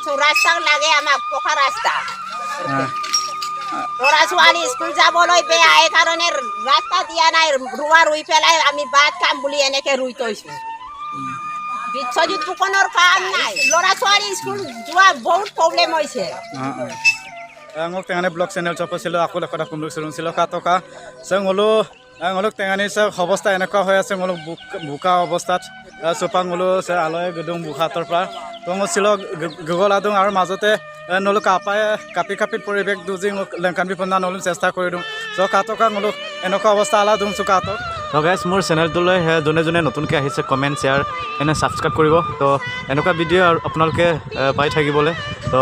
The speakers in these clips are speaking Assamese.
ৰয়েছে ৰাস্তা লাগে আমাৰ পকা ৰাস্তা ল'ৰা ছোৱালী স্কুল যাবলৈ বেয়া এই কাৰণে ৰাস্তা দিয়া নাই ৰুই পেলাই আমি বাদ কাম বুলি এনেকে ৰুই থৈছোঁ বিশ্বজিৎ ফুকনৰ কাম নাই ল'ৰা ছোৱালী স্কুল যোৱা বহুত প্ৰব্লেম হৈছে ngok tengani blog channel chopo silo akul ekota kundu surun silo ka toka sang ngolok tengani sa অৱস্থা এনেকুৱা হৈ আছে ngolok বুকা অৱস্থাত সোপাং ngolo se aloy gedung bukator pra tong silo gugol adung আৰু মাজতে নলক আপাই কাপি কাপিত পৰিবেশ দুজি লেংকান বিপন্না নলম চেষ্টা কৰি দিওঁ so ka toka ngolok এনেকুৱা অৱস্থা আলা দুং সুকা তো তো গাইস মোৰ চেনেলটোলৈ জনে জনে নতুনকৈ আহিছে কমেন্ট শেয়াৰ এনে সাবস্ক্ৰাইব কৰিব তো এনেকুৱা ভিডিঅ' আপোনালোকে পাই থাকিবলৈ তো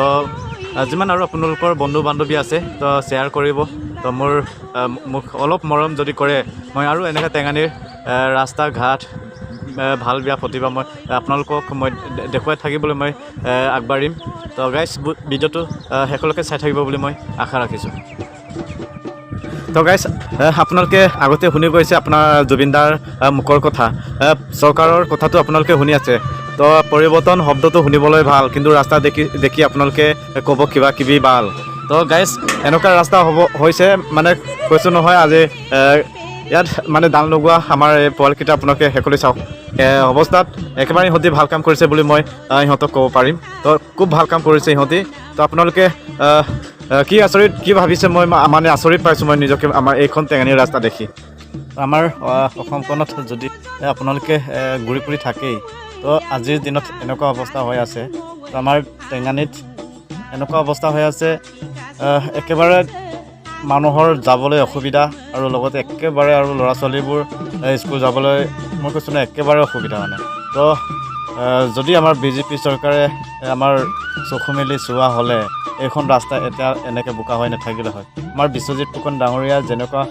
যিমান আৰু আপোনালোকৰ বন্ধু বান্ধৱী আছে তো শ্বেয়াৰ কৰিব তো মোক অলপ মৰম যদি কৰে মই আৰু এনেকৈ টেঙানীৰ ৰাস্তা ঘাট ভাল বেয়া প্ৰতিভা মই আপোনালোকক মই দেখুৱাই থাকিবলৈ মই আগবাঢ়িম তো গাইজ ভিডিঅ'টো শেষলৈকে চাই থাকিব বুলি মই আশা ৰাখিছোঁ তো গাইজ আপোনালোকে আগতে শুনি গৈছে আপোনাৰ জুবিনদাৰ মুখৰ কথা চৰকাৰৰ কথাটো আপোনালোকে শুনি আছে তো পৰিৱৰ্তন শব্দটো শুনিবলৈ ভাল কিন্তু ৰাস্তা দেখি আপোনালোকে ক'ব কিবা কিবি ভাল তো গাইজ এনেকুৱা ৰাস্তা হৈছে মানে কৈছোঁ নহয় আজি ইয়াত মানে দান লগোৱা আমাৰ এই পোৱালকেইটা আপোনালোকে শেষলৈ চাওক অৱস্থাত একেবাৰে ইহঁতি ভাল কাম কৰিছে বুলি মই ইহঁতক ক'ব পাৰিম তো খুব ভাল কাম কৰিছে ইহঁতি তো আপোনালোকে কি আচৰিত কি ভাবিছে মই মানে আচৰিত পাইছোঁ মই নিজকে আমাৰ এইখন টেঙানীৰ ৰাস্তা দেখি আমাৰ অসমখনত যদি আপোনালোকে ঘূৰি ফুৰি থাকেই তো আজিৰ দিনত এনেকুৱা অৱস্থা হৈ আছে তো আমাৰ টেঙানীত এনেকুৱা অৱস্থা হৈ আছে একেবাৰে মানুহৰ যাবলৈ অসুবিধা আৰু লগতে একেবাৰে আৰু ল'ৰা ছোৱালীবোৰ স্কুল যাবলৈ মই কৈছোঁ নহয় একেবাৰে অসুবিধা মানে তো যদি আমাৰ বিজেপি চৰকাৰে আমাৰ চকু মেলি চোৱা হ'লে এইখন ৰাস্তা এতিয়া এনেকৈ বোকা হৈ নাথাকিলে হয় আমাৰ বিশ্বজিৎ ফুকন ডাঙৰীয়া যেনেকুৱা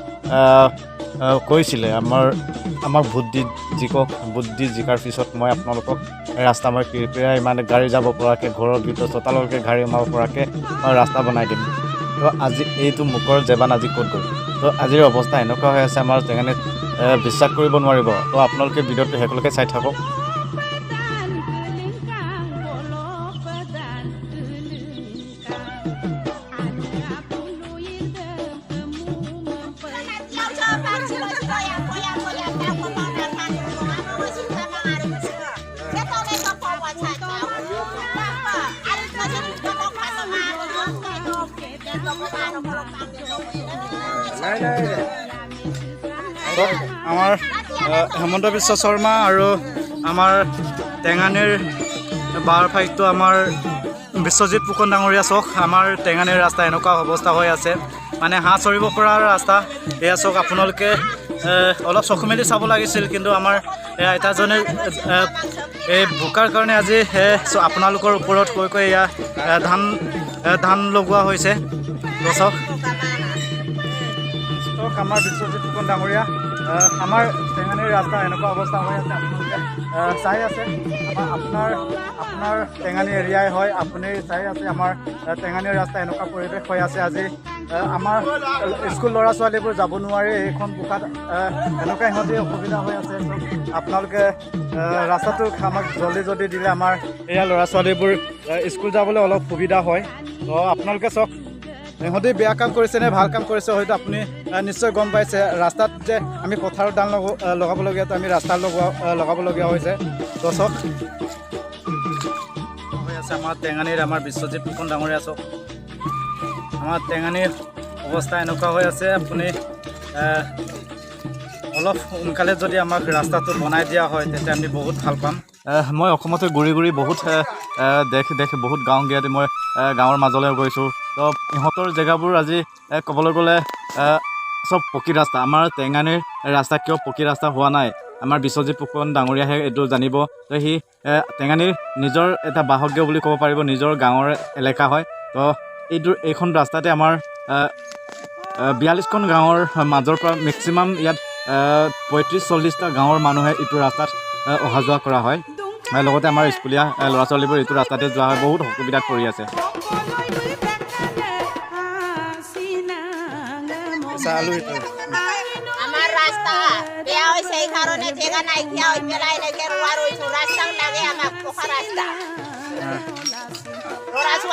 কৈছিলে আমাক ভোট দি জিকাৰ পিছত মই আপোনালোকক ৰাস্তা মই পিৰপিৰাই মানে গাড়ী যাব পৰাকৈ ঘৰৰ ভিতৰত চোতাললৈকে গাড়ী সোমাব পৰাকৈ মই ৰাস্তা বনাই দিম তো আজি এইটো মুখৰ জেবান আজি ক'ত গ'ল তো আজিৰ অৱস্থা এনেকুৱা হৈ আছে আমাৰ টেঙানীত বিশ্বাস কৰিব নোৱাৰিব তো আপোনালোকে ভিডিঅ'টো শেষলৈকে চাই থাকক আমাৰ হেমন্ত বিশ্ব শৰ্মা আৰু আমাৰ টেঙানীৰ বাৰ ফাইটো আমাৰ বিশ্বজিৎ ফুকন ডাঙৰীয়া চক আমাৰ টেঙানীৰ ৰাস্তা এনেকুৱা অৱস্থা হৈ আছে মানে হাঁহ চৰিব পৰা ৰাস্তা এয়া চক আপোনালোকে অলপ চকু মেলি চাব লাগিছিল কিন্তু আমাৰ আইতাজনে এই বোকাৰ কাৰণে আজি আপোনালোকৰ ওপৰত কৈ এয়া ধান লগোৱা হৈছে চক আমাৰ বিশ্বজিৎ ফুকন ডাঙৰীয়া আমাৰ টেঙানীৰ ৰাস্তা এনেকুৱা অৱস্থা হৈ আছে আপোনালোকে চাই আছে আপোনাৰ টেঙানী এৰিয়াই হয় আপুনি চাই আছে আমাৰ টেঙানীৰ ৰাস্তা এনেকুৱা পৰিৱেশ হৈ আছে আজি আমাৰ স্কুল ল'ৰা ছোৱালীবোৰ যাব নোৱাৰে এইখন বোকাত এনেকুৱা সিহঁতি অসুবিধা হৈ আছে আপোনালোকে ৰাস্তাটো আমাক জলদি যদি দিলে আমাৰ এয়া ল'ৰা ছোৱালীবোৰ স্কুল যাবলৈ অলপ সুবিধা হয় তো আপোনালোকে চাওক সিহঁতে বেয়া কাম কৰিছে নে ভাল কাম কৰিছে হয়তো আপুনি নিশ্চয় গম পাইছে ৰাস্তাত যে আমি পথাৰত ধান লগাবলগীয়াটো আমি ৰাস্তাত লগাবলগীয়া হৈছে তো চক হৈ আছে আমাৰ টেঙানীৰ আমাৰ বিশ্বজিৎ ফুকন ডাঙৰীয়া চক আমাৰ টেঙানীৰ অৱস্থা এনেকুৱা হৈ আছে আপুনি অলপ সোনকালে যদি আমাক ৰাস্তাটো বনাই দিয়া হয় তেতিয়া আমি বহুত ভাল পাম মই অসমতে ঘূৰি বহুত দেশ বহুত গাঁও গিয়াতে মই গাঁৱৰ মাজলৈ গৈছোঁ তো ইহঁতৰ জেগাবোৰ আজি ক'বলৈ গ'লে চব পকী ৰাস্তা আমাৰ টেঙানীৰ ৰাস্তা কিয় পকী ৰাস্তা হোৱা নাই আমাৰ বিশ্বজিৎ ফুকন ডাঙৰীয়াহে এইটো জানিব তো সি টেঙানীৰ নিজৰ এটা বাসগৃহ বুলি ক'ব পাৰিব নিজৰ গাঁৱৰ এলেকা হয় তো এইখন ৰাস্তাতে আমাৰ 42খন গাঁৱৰ মাজৰ পৰা মেক্সিমাম ইয়াত 35-40টা গাঁৱৰ মানুহে এইটো ৰাস্তাত অহা যোৱা কৰা হয় লগতে আমাৰ স্কুলীয়া ল'ৰা ছোৱালীবোৰ এইটো ৰাস্তাতে যোৱা হয় বহুত অসুবিধাত পৰি আছে আমাৰ ৰাস্তা বেয়া হৈছে এই কাৰণে জেগা নাইকিয়া হৈ পেলাই এনেকে ৰোৱা ৰৈছোঁ ৰাস্তা লাগে আমাক পকা ৰাস্তা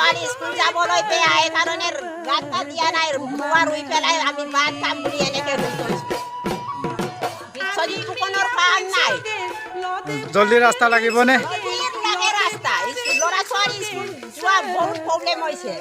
ছোৱালী স্কুল যাবলৈ বেয়া সেইকাৰণে ৰাস্তা দিয়া নাই ৰোৱা ৰুই পেলাই আমি ভাত খাম বুলি এনেকে ৰুই থৈছোঁ বিশ্বজিৎ ফুকনৰ কাম নাই জলদি ৰাস্তা লাগিবনে লাগে ৰাস্তা ল'ৰা ছোৱালী স্কুল যোৱা বহুত প্ৰব্লেম হৈছে